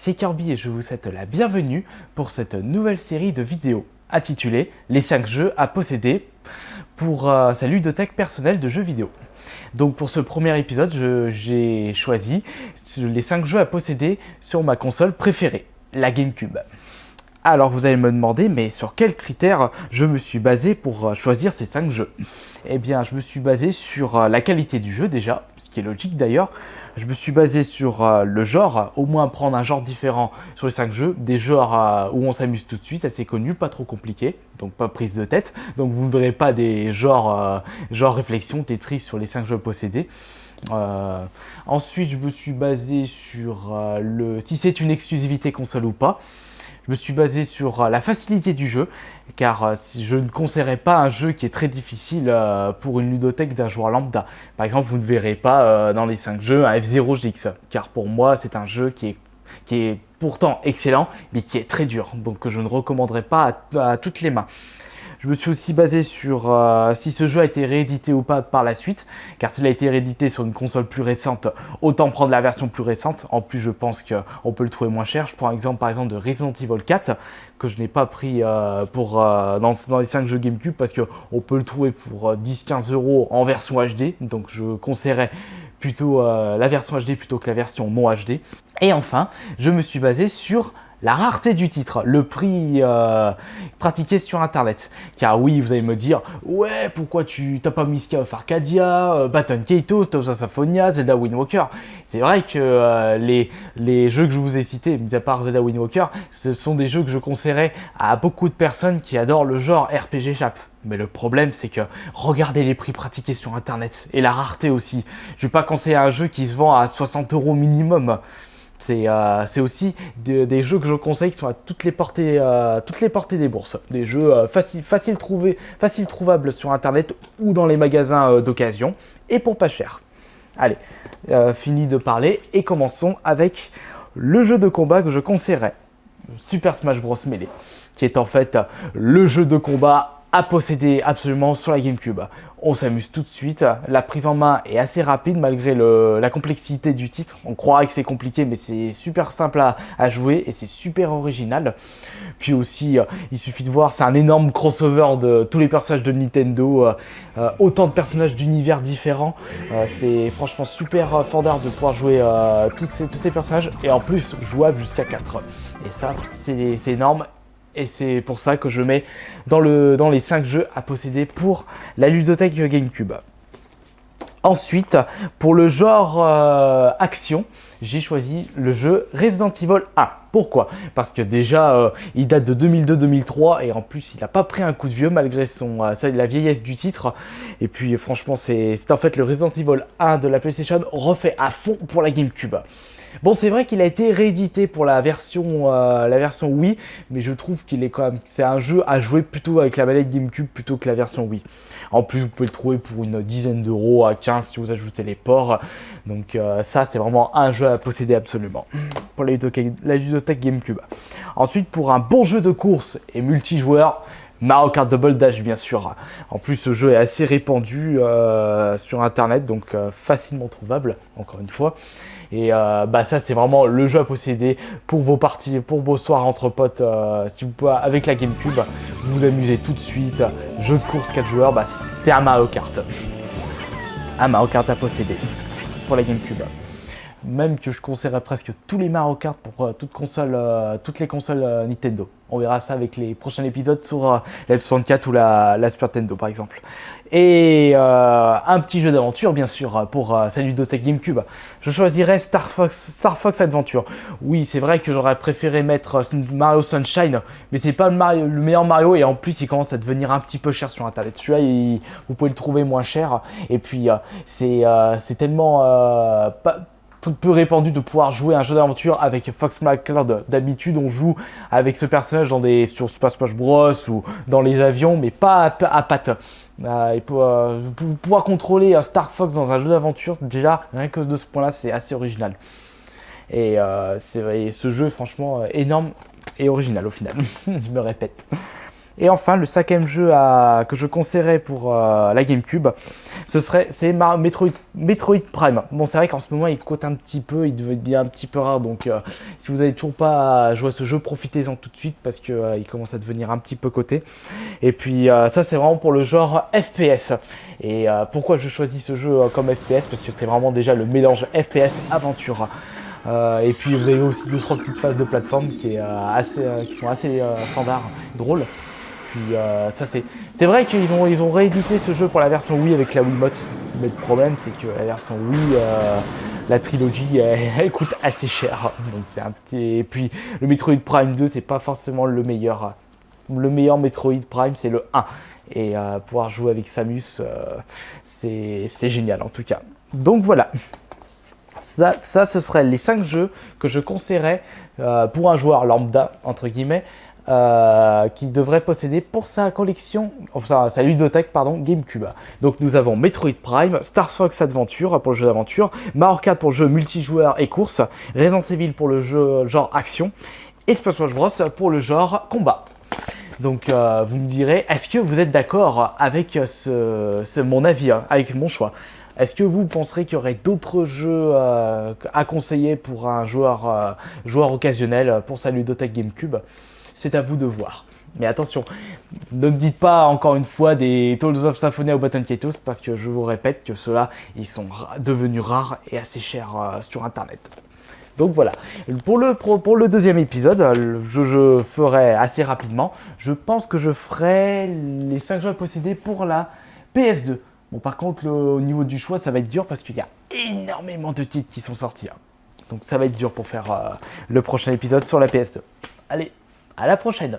c'est Kirby et je vous souhaite la bienvenue pour cette nouvelle série de vidéos intitulée Les 5 jeux à posséder pour sa ludothèque personnelle de jeux vidéo. Donc pour ce premier épisode, j'ai choisi les 5 jeux à posséder sur ma console préférée, la GameCube. Alors vous allez me demander, mais sur quels critères je me suis basé pour choisir ces 5 jeux? Eh bien, je me suis basé sur la qualité du jeu déjà, ce qui est logique d'ailleurs. Je me suis basé sur le genre, au moins prendre un genre différent sur les 5 jeux, des genres où on s'amuse tout de suite, assez connus, pas trop compliqués, donc pas prise de tête. Donc vous ne verrez pas des genres, genre réflexion, Tetris sur les 5 jeux possédés. Ensuite, je me suis basé sur si c'est une exclusivité console ou pas. Je me suis basé sur la facilité du jeu, car je ne conseillerais pas un jeu qui est très difficile pour une ludothèque d'un joueur lambda. Par exemple, vous ne verrez pas dans les 5 jeux un F-Zero GX, car pour moi, c'est un jeu qui est pourtant excellent, mais qui est très dur, donc je ne recommanderais pas à toutes les mains. Je me suis aussi basé sur si ce jeu a été réédité ou pas par la suite, car s'il a été réédité sur une console plus récente, autant prendre la version plus récente. En plus, je pense qu'on peut le trouver moins cher. Je prends exemple par exemple de Resident Evil 4, que je n'ai pas pris dans les 5 jeux GameCube, parce qu'on peut le trouver pour 10-15 € en version HD, donc je conseillerais plutôt la version HD plutôt que la version non HD. Et enfin, je me suis basé sur la rareté du titre, le prix pratiqué sur internet. Car oui, vous allez me dire, ouais, pourquoi tu t'as pas mis Skies of Arcadia, Baton Kaitos, Tales of Symphonia, Zelda Wind Walker? C'est vrai que les jeux que je vous ai cités, mis à part Zelda Wind Walker, ce sont des jeux que je conseillerais à beaucoup de personnes qui adorent le genre RPG Jap. Mais le problème, c'est que regardez les prix pratiqués sur internet et la rareté aussi. Je vais pas conseiller un jeu qui se vend à 60 € minimum. C'est aussi des jeux que je conseille qui sont à toutes les portées des bourses. Des jeux faciles trouvables sur internet ou dans les magasins d'occasion et pour pas cher. Allez, fini de parler et commençons avec le jeu de combat que je conseillerais. Super Smash Bros Melee, qui est en fait le jeu de combat à posséder absolument sur la GameCube. On s'amuse tout de suite, la prise en main est assez rapide malgré la complexité du titre. On croirait que c'est compliqué, mais c'est super simple à jouer et c'est super original. Puis aussi, il suffit de voir, c'est un énorme crossover de tous les personnages de Nintendo, autant de personnages d'univers différents. C'est franchement super fondeur de pouvoir jouer tous ces personnages et en plus jouable jusqu'à 4. Et ça, c'est énorme. Et c'est pour ça que je mets dans les 5 jeux à posséder pour la ludothèque GameCube. Ensuite, pour le genre action, j'ai choisi le jeu Resident Evil 1. Pourquoi? Parce que déjà, il date de 2002-2003 et en plus, il n'a pas pris un coup de vieux malgré la vieillesse du titre. Et puis, franchement, c'est en fait le Resident Evil 1 de la PlayStation refait à fond pour la GameCube. Bon, c'est vrai qu'il a été réédité pour la version Wii, mais je trouve qu'il est quand même, c'est un jeu à jouer plutôt avec la manette GameCube plutôt que la version Wii. En plus, vous pouvez le trouver pour une dizaine d'euros à 15 si vous ajoutez les ports. Donc ça, c'est vraiment un jeu à posséder absolument pour la ludothèque GameCube. Ensuite, pour un bon jeu de course et multijoueur, Mario Kart Double Dash bien sûr. En plus, ce jeu est assez répandu sur internet, donc facilement trouvable, encore une fois. Et ça, c'est vraiment le jeu à posséder pour vos parties, pour vos soirs entre potes. Si vous pouvez, avec la GameCube, vous vous amusez tout de suite. Jeu de course 4 joueurs, c'est un Mario Kart. Un Mario Kart à posséder pour la GameCube. Même que je conseillerais presque tous les Mario Kart pour toutes les consoles Nintendo. On verra ça avec les prochains épisodes sur la 64 ou la Super Nintendo par exemple. Et un petit jeu d'aventure bien sûr pour sa ludothèque GameCube. Je choisirais Star Fox Adventure. Oui, c'est vrai que j'aurais préféré mettre Mario Sunshine, mais c'est pas le meilleur Mario et en plus il commence à devenir un petit peu cher sur internet. Celui-là, vous pouvez le trouver moins cher et puis c'est tellement peu répandu de pouvoir jouer un jeu d'aventure avec Fox McCloud. D'habitude, on joue avec ce personnage sur Super Smash Bros ou dans les avions, mais pas à pattes. Et pour pouvoir contrôler Star Fox dans un jeu d'aventure, déjà, rien que de ce point-là, c'est assez original. Et ce jeu est franchement énorme et original au final. Je me répète. Et enfin, le cinquième jeu que je conseillerais pour la GameCube, c'est Metroid Prime. Bon, c'est vrai qu'en ce moment, il coûte un petit peu, il devient un petit peu rare. Donc, si vous n'avez toujours pas joué à ce jeu, profitez-en tout de suite parce qu'il commence à devenir un petit peu coté. Et puis, ça, c'est vraiment pour le genre FPS. Et pourquoi je choisis ce jeu comme FPS? Parce que c'est vraiment déjà le mélange FPS aventure. Et puis vous avez aussi 2-3 petites phases de plateforme qui sont assez standards, drôles. Puis ça c'est vrai qu'ils ont réédité ce jeu pour la version Wii avec la Wiimote. Mais le problème c'est que la version Wii, la trilogie, elle coûte assez cher. Donc c'est un petit. Et puis le Metroid Prime 2 c'est pas forcément le meilleur. Le meilleur Metroid Prime c'est le 1. Et pouvoir jouer avec Samus, c'est génial en tout cas. Donc voilà. Ça, ce serait les 5 jeux que je conseillerais pour un joueur lambda, entre guillemets, qui devrait posséder pour sa collection, enfin sa ludothèque, pardon, GameCube. Donc nous avons Metroid Prime, Star Fox Adventure pour le jeu d'aventure, Mario Kart pour le jeu multijoueur et course, Resident Evil pour le jeu genre action, et Super Smash Bros pour le genre combat. Donc vous me direz, est-ce que vous êtes d'accord avec mon avis, avec mon choix? Est-ce que vous penserez qu'il y aurait d'autres jeux à conseiller pour un joueur occasionnel pour sa ludothèque GameCube? C'est à vous de voir. Mais attention, ne me dites pas encore une fois des Tales of Symphonia ou Button Kaitos parce que je vous répète que ceux-là, ils sont devenus rares et assez chers sur Internet. Donc voilà, pour le deuxième épisode, je ferai assez rapidement. Je pense que je ferai les 5 jeux à posséder pour la PS2. Bon, par contre, au niveau du choix, ça va être dur parce qu'il y a énormément de titres qui sont sortis. Donc ça va être dur pour faire le prochain épisode sur la PS2. Allez, à la prochaine!